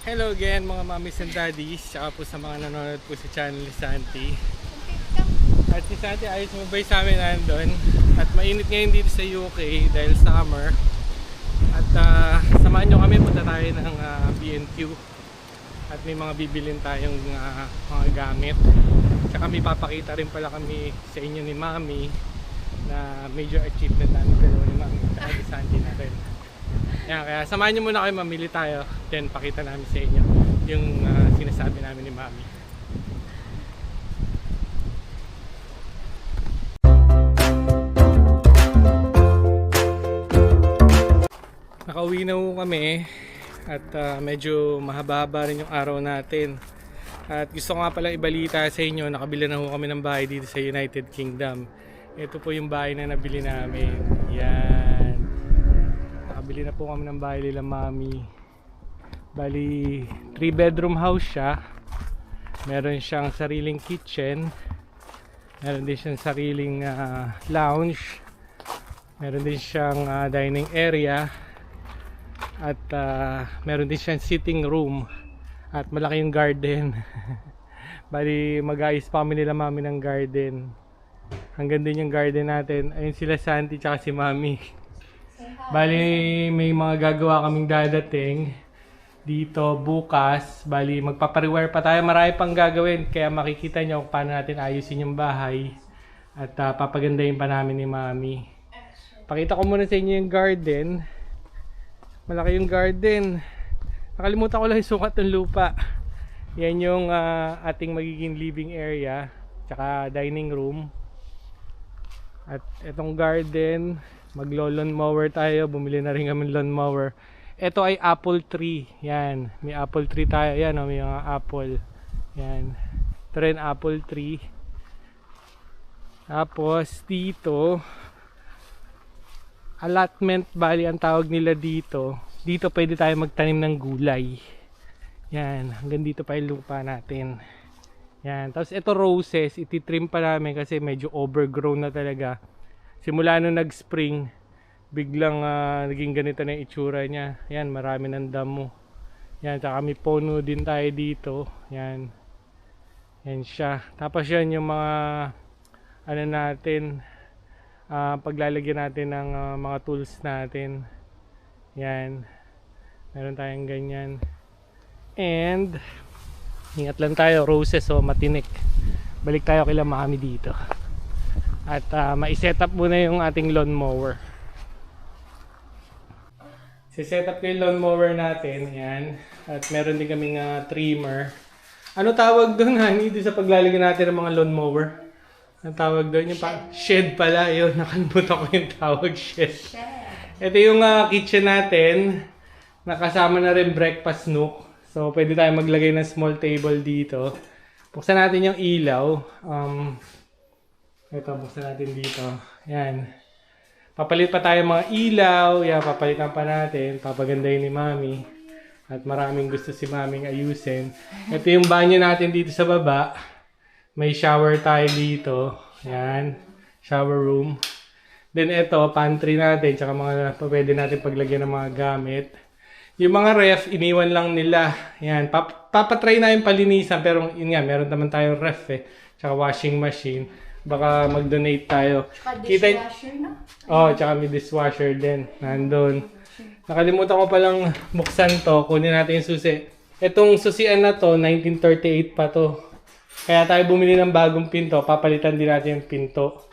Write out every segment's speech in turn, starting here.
Hello again mga mommies and daddies, tsaka po sa mga nanonood po sa channel ni Santi. At si Santi ayos mabay sa amin nandun. At mainit ngayon dito sa UK dahil summer. At samahan nyo kami, punta tayo ng B&Q. At may mga bibilin tayong mga gamit. Tsaka may papakita rin pala kami sa inyo ni Mami na major achievement namin dalawa ni Mami at ni Santi na rin. Yan, kaya samahan nyo muna kayo, mamili tayo. Then pakita namin sa inyo yung sinasabi namin ni Mami. Nakauwi na ho kami at medyo mahaba-haba rin yung araw natin. At gusto ko nga pala ibalita sa inyo, nakabili na ho kami ng bahay dito sa United Kingdom. Ito po yung bahay na nabili namin. Yan. Nakabili na po kami ng bahay nila Mami. Bali 3-bedroom house siya. Meron siyang sariling kitchen. Meron din siyang sariling lounge. Meron din siyang dining area. At meron din siyang sitting room. At malaki yung garden. Bali mag-ayos pa kami nila Mami ng garden. Hanggang din yung garden natin. Ayun sila Santi tsaka si Mami. Bali may mga gagawa kaming dadating dito bukas. Bali magpapariwire pa tayo, marami pang gagawin, kaya makikita nyo kung paano natin ayusin yung bahay. At papagandahin pa namin ni Mami. Pakita ko muna sa inyo yung garden. Malaki yung garden. Nakalimutan ko lang yung sukat ng lupa. Yan yung ating magiging living area tsaka dining room. At itong garden, maglo-lawn mower tayo. Bumili na rin kami lawn mower. Ito ay apple tree. Yan, may apple tree tayo. Yan, may mga apple. Yan, ito rin apple tree. Tapos dito, allotment, bali ang tawag nila dito. Dito pwede tayo magtanim ng gulay. Yan, hanggang dito pa yung lupa natin. Yan, tapos ito roses, ititrim pa namin kasi medyo overgrown na talaga. Simula nung nag-spring, biglang naging ganito na yung itsura niya. Yan, marami ng damo. Yan, tsaka may puno din tayo dito. Yan. Yan siya. Tapos yan yung mga ano natin, paglalagyan natin ng mga tools natin. Yan. Meron tayong ganyan. And ingat lang tayo, roses so matinik. Balik tayo kila Mami dito. At ma-set up muna yung ating lawn mower. Si-set up ko yung lawn mower natin. Yan. At meron din kaming trimmer. Ano tawag doon, honey? Doon sa paglalagyan natin ng mga lawn mower. Ang tawag doon? Yung shed pala. Yun, nakalimutan ko yung tawag, shed. Ito yung kitchen natin. Nakasama na rin breakfast nook. So, pwede tayo maglagay ng small table dito. Buksan natin yung ilaw. Ito, buksan natin dito. Yan. Papalit pa tayo mga ilaw. Yan, papalitan pa natin. Papagandahin ni Mami. At maraming gusto si Maming ayusin. Ito yung banyo natin dito sa baba. May shower tayo dito. Yan. Shower room. Then ito, pantry natin. Tsaka mga pwede natin paglagyan ng mga gamit. Yung mga ref, iniwan lang nila. Yan. Papatry na yung palinisan. Pero yun nga, meron naman tayong ref eh. Tsaka washing machine. Baka mag-donate tayo. Tsaka dishwasher na? Tsaka may dishwasher din. Nandun. Nakalimutan ko palang buksan to. Kunin natin yung susi. Itong susian na to, 1938 pa to. Kaya tayo bumili ng bagong pinto. Papalitan din natin yung pinto.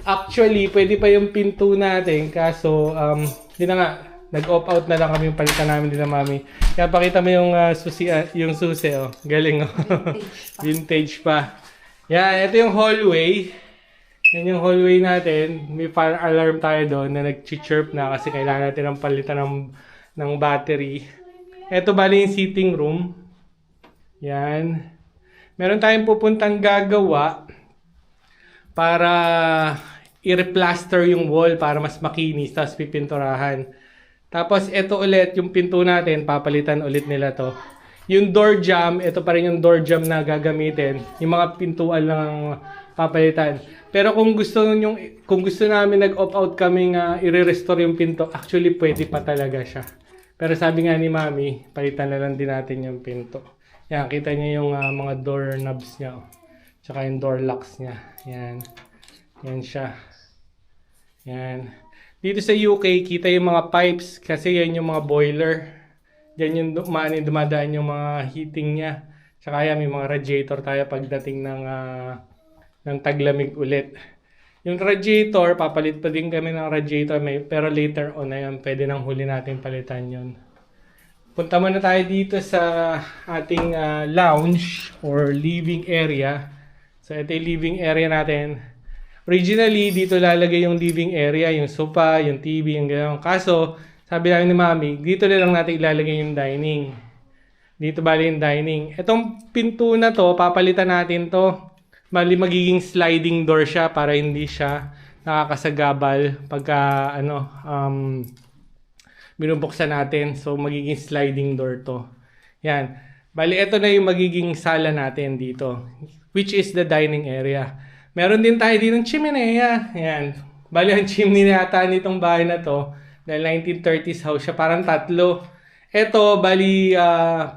Actually, pwede pa yung pinto natin. Kaso, yun na nga. Nag-off out na lang kami yung palitan namin nila Mami. Kaya pakita mo yung susi, oh. Galing, oh. Vintage pa. Yan, ito yung hallway. Yan yung hallway natin. May fire alarm tayo doon na nag-chirp na kasi kailangan natin ng palitan ng battery. Ito bali yung sitting room. Yan. Meron tayong pupuntang gagawa para i-replaster yung wall para mas makinis, tapos pipinturahan. Tapos ito ulit, yung pinto natin, papalitan ulit nila to. Yung door jamb, ito pa rin yung door jamb na gagamitin. Yung mga pintuan lang ang papalitan. Pero kung gusto namin nag-opt out kami nga i-restore yung pinto, actually pwede pa talaga siya. Pero sabi nga ni Mami, palitan na lang din natin yung pinto. Yan, kita niyo yung mga door knobs niya. Oh. Tsaka yung door locks niya. Yan. Yan siya. Yan. Dito sa UK, kita yung mga pipes kasi yan yung mga boiler. Diyan yung dumadaan yung mga heating niya. Tsaka yan, may mga radiator tayo pagdating ng taglamig ulit. Yung radiator, papalit pa din kami ng radiator, pero later on na yan, pwede nang huli natin palitan yun. Punta muna tayo dito sa ating lounge or living area. So ito yung living area natin. Originally, dito lalagay yung living area, yung sofa, yung TV, yung gano'n. Kaso, sabi namin ni Mami, dito na lang natin ilalagay yung dining. Dito bali yung dining. Itong pinto na to, papalitan natin to. Bali magiging sliding door siya para hindi siya nakakasagabal pagka binubuksan natin. So magiging sliding door to. Yan. Bali ito na yung magiging sala natin dito, which is the dining area. Meron din tayo dito ng chimenea. Yan. Bali ang chimney na yata nitong bahay na to, dahil 1930s house siya, parang tatlo. Ito, bali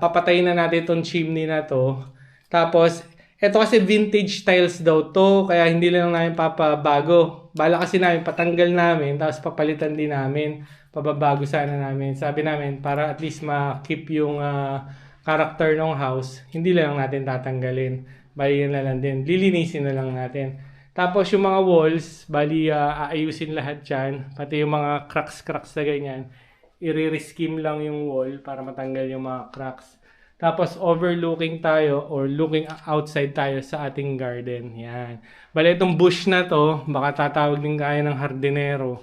papatayin na natin itong chimney na to. Tapos ito kasi vintage tiles daw to, kaya hindi lang namin papabago. Bala kasi namin patanggal namin, tapos papalitan din namin. Pababago sana namin. Sabi namin, para at least ma-keep yung character ng house, hindi lang natin tatanggalin. Bali yun na lang din. Lilinisin na lang natin. Tapos yung mga walls, bali aayusin lahat dyan. Pati yung mga cracks na ganyan. I-reskim lang yung wall para matanggal yung mga cracks. Tapos overlooking tayo or looking outside tayo sa ating garden. Yan. Bali itong bush na to, baka tatawag din kaya ng hardinero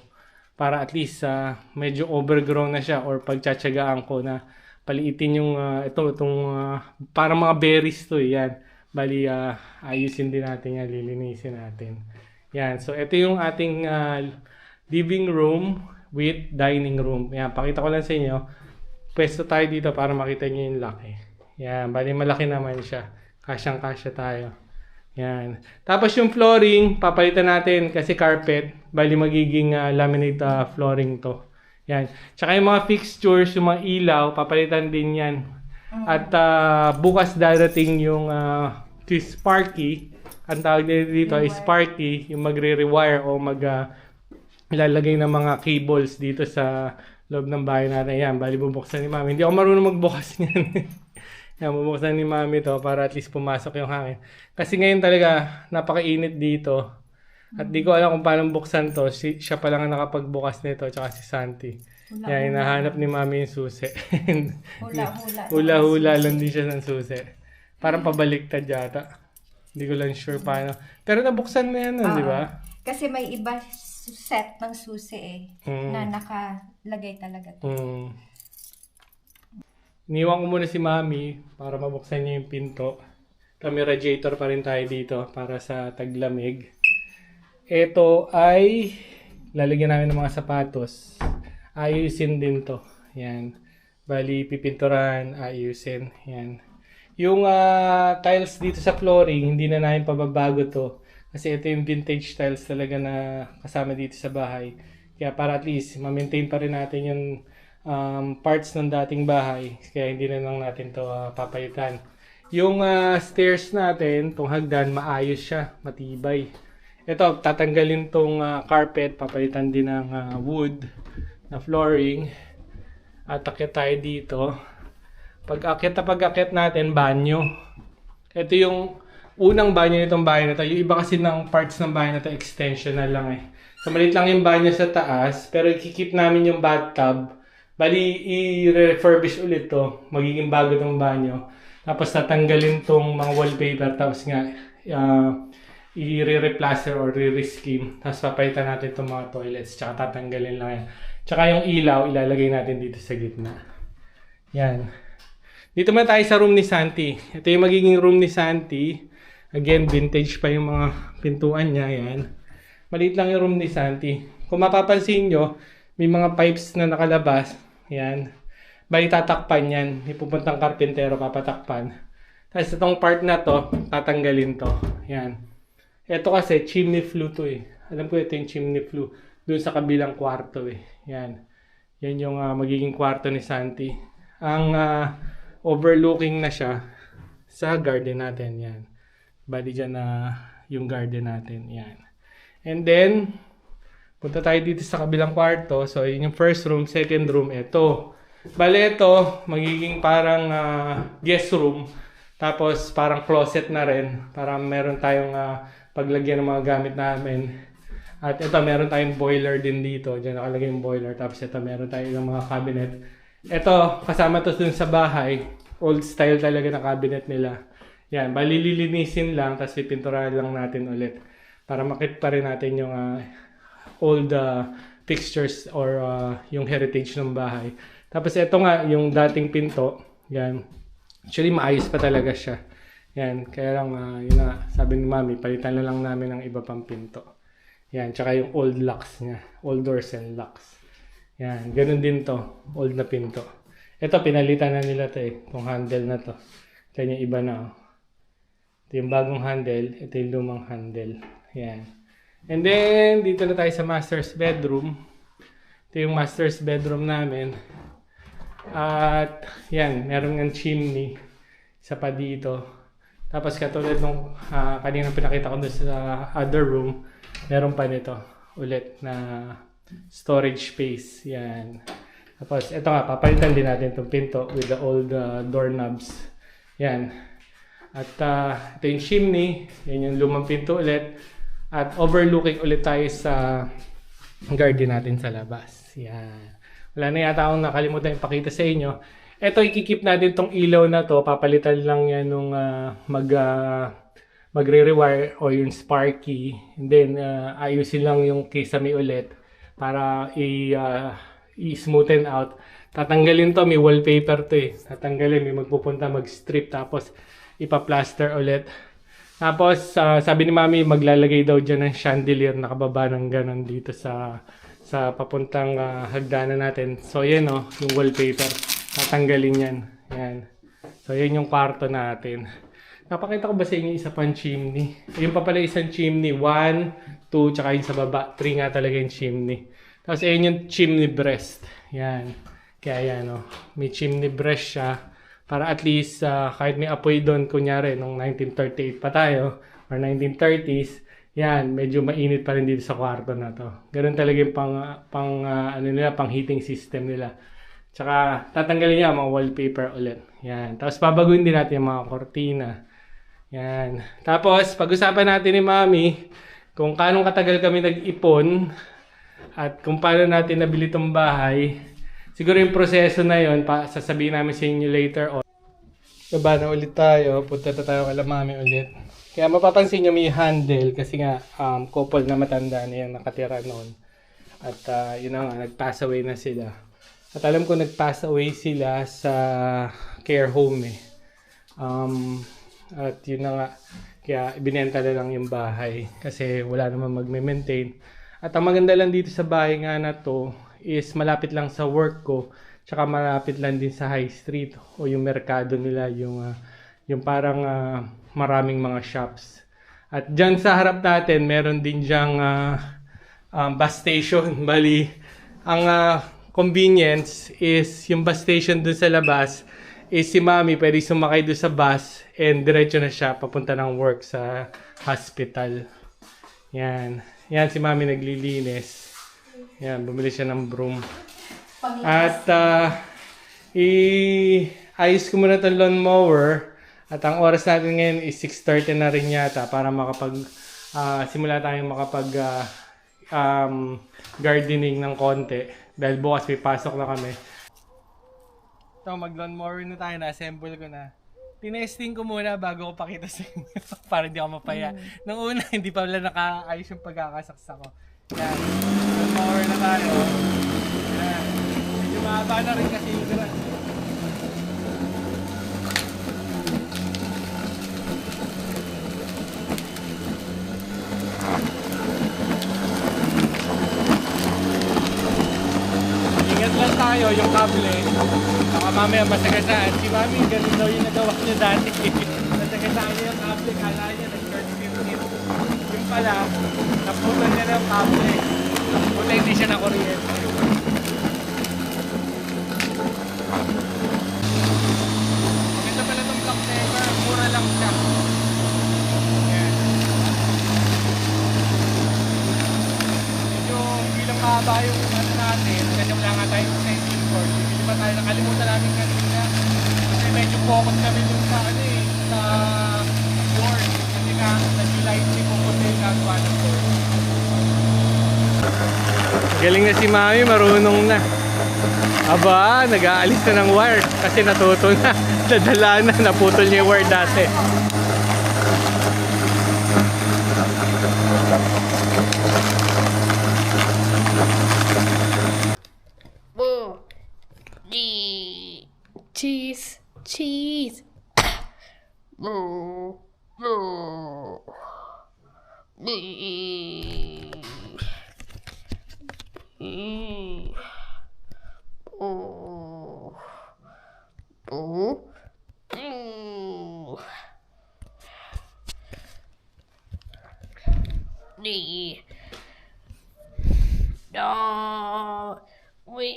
para at least medyo overgrown na siya or pagtsatsagaan ko na paliitin yung para mga berries to. Yan. Bali ayusin din natin yan, lilinisin natin. Yan. So ito yung ating living room with dining room. Yan. Pakita ko lang sa inyo. Pwesto tayo dito para makita nyo yung laki. Yan, bali malaki naman siya. Kasyang-kasya tayo. Yan. Tapos yung flooring, papalitan natin kasi carpet. Bali magiging laminate flooring to. Yan. Tsaka yung mga fixtures, yung mga ilaw, papalitan din yan. At bukas darating yung Sparky. Ang tawag dito ay Sparky, yung magre-rewire o lalagay ng mga cables dito sa loob ng bahay natin. Yan, bali bubuksan ni Mami. Hindi ako marunong magbukas niyan. Yan, bubuksan ni Mami to para at least pumasok yung hangin. Kasi ngayon talaga, napakainit dito. At di ko alam kung paano buksan to. Siya pa lang ang nakapagbukas nito, tsaka si Santi. Yan, hinahanap ni Mami yung susi. Hula-hula lang din siya ng susi. Parang pabaliktad yata. Hindi ko lang sure paano. Pero nabuksan na yan, di ba? Kasi may iba set ng susi na nakalagay talaga to. Iniwan ko muna si Mami para mabuksan niya yung pinto. Kami radiator pa rin tayo dito para sa taglamig. Ito ay lalagyan namin ng mga sapatos. Ayusin din to. Yan. Bali pipinturan, ayusin. Yan. Yung tiles dito sa flooring, hindi na namin pababago to. Kasi ito yung vintage tiles talaga na kasama dito sa bahay. Kaya para at least ma-maintain pa rin natin yung parts ng dating bahay. Kaya hindi na lang natin to papalitan. Yung stairs natin, itong hagdan, maayos siya, matibay. Ito, tatanggalin tong carpet, papalitan din ng wood na flooring. At akyat tayo dito. Pag-akyat natin, banyo. Ito yung unang banyo nitong bahay na to. Yung iba kasi ng parts ng bahay na to, extension na lang eh. So, maliit lang yung banyo sa taas, pero i-keep namin yung bathtub. Bali, i-refurbish ulit to. Magiging bago tong banyo. Tapos, tatanggalin tong mga wallpaper. Tapos nga, i-replaster or re-reskim. Tapos, papalitan natin itong mga toilets. Tsaka, tatanggalin lang yan. Tsaka, yung ilaw, ilalagay natin dito sa gitna. Yan. Dito muna tayo sa room ni Santi. Ito yung magiging room ni Santi. Again, vintage pa yung mga pintuan niya. Yan. Maliit lang yung room ni Santi. Kung mapapansin nyo, may mga pipes na nakalabas. Yan. Bali tatakpan yan. May pupuntang karpentero, papatakpan. Tapos itong part na to, tatanggalin to. Yan. Ito kasi, chimney flue to eh. Alam ko ito yung chimney flue. Doon sa kabilang kwarto eh. Yan. Yan yung magiging kwarto ni Santi. Ang overlooking na siya sa garden natin. Yan. Bali dyan na yung garden natin. Yan. And then, punta tayo dito sa kabilang kwarto. So, yun yung first room, second room. Ito. Bali ito, magiging parang guest room. Tapos, parang closet na rin. Para meron tayong paglagyan ng mga gamit namin. At ito, meron tayong boiler din dito. Diyan nakalagay yung boiler. Tapos ito, meron tayong mga cabinet. Ito, kasama to dun sa bahay. Old style talaga na cabinet nila. Yan, bali lilinisin lang. Tapos pipinturahan lang natin ulit. Para makita pa rin natin yung old fixtures or yung heritage ng bahay. Tapos ito nga, yung dating pinto. Yan. Actually, maayos pa talaga siya. Yan, kaya lang, yun na, sabi ni Mami, palitan na lang namin ng iba pang pinto. Yan, tsaka yung old locks niya. Old doors and locks. Yan, ganun din to. Old na pinto. Ito, pinalitan na nila to eh. Itong handle na to. Ito yung iba na. Oh. Ito yung bagong handle. Ito yung lumang handle. Yan. And then, dito na tayo sa master's bedroom. Ito yung master's bedroom namin. At, yan, meron ng chimney. Isa pa dito. Tapos katulad nung kanina pinakita ko doon sa other room, meron pa nito ulit na storage space. Yan. Tapos ito nga, papalitan din natin itong pinto with the old doorknobs. Yan. At ito yung chimney. Yan yung lumang pinto ulit. At overlooking ulit tayo sa garden natin sa labas. Yan. Wala na yata akong nakalimutan ipakita sa inyo. Ito, ikikip natin tong ilaw na to. Papalitan lang yan nung magre-rewire o yung sparky. And then, ayusin lang yung kisame ulit para i-smoothen out. Tatanggalin to, may wallpaper to eh. Tatanggalin, may magpupunta mag-strip tapos ipa-plaster ulit. Tapos, sabi ni Mami, maglalagay daw dyan ng chandelier nakababa ng ganon dito sa papuntang hagdanan natin. So, yan o, yung wallpaper. Tatanggalin yan. Yan. So, yan yung kwarto natin. Napakita ko ba sa inyo isa pang chimney? Yung pa pala isang chimney. 1, 2, tsaka yung sa baba. 3 nga talaga yung chimney. Tapos, ayun yung chimney breast. Yan. Kaya yan, oh. May chimney breast siya. Para at least, kahit may apoy doon, kunyari, nung 1938 pa tayo, or 1930s, yan, medyo mainit pa rin dito sa kwarto na to. Ganun talaga yung pang heating system nila. Tsaka, tatanggalin niya mga wallpaper ulit. Yan. Tapos, babaguhin din natin yung mga kortina. Yan. Tapos, pag-usapan natin ni Mami kung kanong katagal kami nag-ipon at kung paano natin nabili itong bahay. Siguro yung proseso na yun, sasabihin namin sa inyo later on. Baba na ulit tayo. Punta na tayo kala Mami ulit. Kaya mapapansin nyo may handle kasi nga couple na matanda na yung nakatira noon. At yun na nga, nag-pass away na sila. At alam ko nag-pass away sila sa care home eh. At yun na nga, kaya ibinenta na lang yung bahay kasi wala naman magme-maintain. At ang maganda lang dito sa bahay nga na to is malapit lang sa work ko, tsaka malapit lang din sa high street o yung merkado nila, yung parang maraming mga shops. At dyan sa harap natin, meron din dyang bus station. Bali, ang convenience is yung bus station dun sa labas is si Mami pwede sumakay dun sa bus and diretso na siya papunta ng work sa hospital. Yan. Yan si Mami naglilinis. Yan, bumili siya ng broom. At i-ayos ko muna itong lawnmower. At ang oras natin ngayon is 6:30 na rin yata para simula tayong gardening ng konti. Dahil bukas may pasok na kami. Ito, mag-lawnmower na tayo. Na-assemble ko na. Tinesting ko muna bago ko pakita sa inyo. Para hindi ako mapaya. Nung una, hindi pa wala nakaayos yung pagkakasaksa ko. Yan. Lawnmower na tayo. Yan. Medyo mahaba na rin kasi yung grass. Lang tayo yung kable. Baka mamaya masagasaan. Si Mami, ganun daw yung nagawa niya dati. Nasagasaan niya yung kable. Kala niya nag-short circuit. Yung pala, naputan niya na yung kable. Puta hindi siya na kuryente. Maganda pala itong black pepper. Mura lang siya. Ayan. Medyo hindi lang mahaba yung ano natin. Ganyan lang nga tayo sa import. Bibili pa tayo. Nakalimutan namin kanina. Kasi medyo focus kami dun sa ano eh. Sa board. Kasi nga, nag-light si Pupunta yung gagawa ng board. Galing na si Mami, marunong na. Aba, nag-aalis na ng wire kasi natuto na. Nadala na, naputol niya yung wire dati. Boo. Cheese. Cheese. Boo. Boo. Bee. Boo. Boo. Boo. Bee. No. We.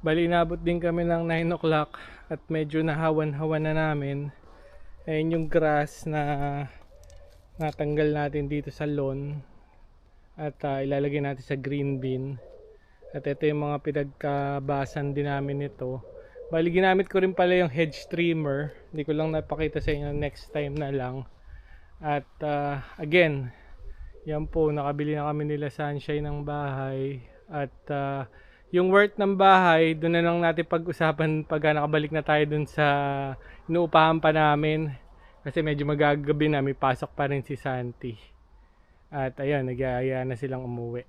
Bali, inabot din kami ng 9 o'clock at medyo nahawan-hawan na namin. Ayun yung grass na natanggal natin dito sa lawn at ilalagay natin sa green bin. At ito yung mga pinagkabasan din namin nito. Bali, ginamit ko rin pala yung hedge trimmer. Hindi ko lang napakita sa inyo, next time na lang. At again, yan po, nakabili na kami nila Sunshine ng bahay. At yung worth ng bahay, doon na lang natin pag-usapan pag nakabalik na tayo doon sa inuupahan pa namin. Kasi medyo magagabi na, may pasok pa rin si Santi. At ayun, nag-aaya na silang umuwi.